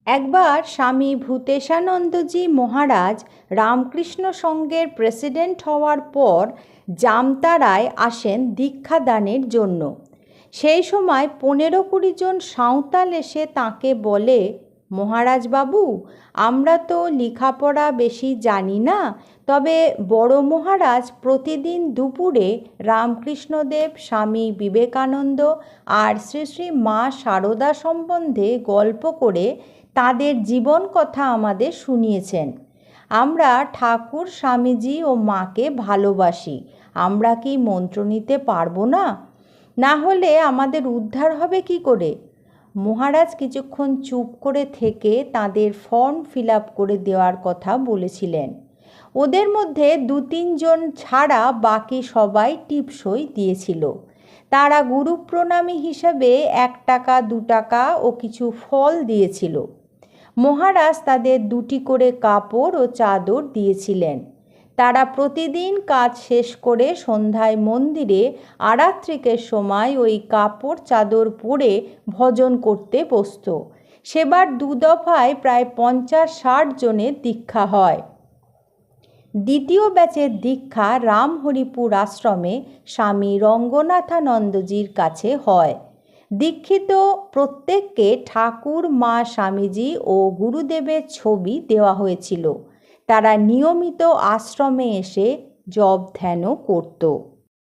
একবার স্বামী ভূতেশানন্দজি মহারাজ রামকৃষ্ণ সংঘের প্রেসিডেন্ট হওয়ার পর জামতারায় আসেন দীক্ষাদানের জন্য। সেই সময় 15-20 জন সাঁওতাল এসে তাঁকে বলে, মহারাজ বাবু, আমরা তো লেখাপড়া বেশি জানি না, তবে বড় মহারাজ প্রতিদিন দুপুরে রামকৃষ্ণদেব, স্বামী বিবেকানন্দ আর শ্রী শ্রী মা সারদা সম্বন্ধে গল্প করে তাদের জীবন কথা আমাদের শুনিয়েছেন। আমরা ঠাকুর, স্বামীজি ও মাকে ভালোবাসি। আমরা কি মন্ত্র নিতে পারবো না? না হলে আমাদের উদ্ধার হবে কি করে? মহারাজ কিছুক্ষণ চুপ করে থেকে তাদের ফর্ম ফিল আপ করে দেওয়ার কথা বলেছিলেন। ওদের মধ্যে 2-3 জন ছাড়া বাকি সবাই টিপসই দিয়েছিল। তারা গুরু প্রণামী হিসাবে 1 টাকা, 2 টাকা ও কিছু ফল দিয়েছিল। মহারাজ তাদের 2টি করে কাপড় ও চাদর দিয়েছিলেন। তারা প্রতিদিন কাজ শেষ করে সন্ধ্যায় মন্দিরে আরাত্রিকের সময় ওই কাপড় চাদর পরে ভজন করতে বসত। সেবার 2 দফায় প্রায় 50-60 জনের দীক্ষা হয়। দ্বিতীয় ব্যাচের দীক্ষা রামহরিপুর আশ্রমে স্বামী রঙ্গনাথানন্দজির কাছে হয়। দীক্ষিত প্রত্যেককে ঠাকুর, মা, স্বামীজি ও গুরুদেবের ছবি দেওয়া হয়েছিল। তারা নিয়মিত আশ্রমে এসে জপ ধ্যানও করত।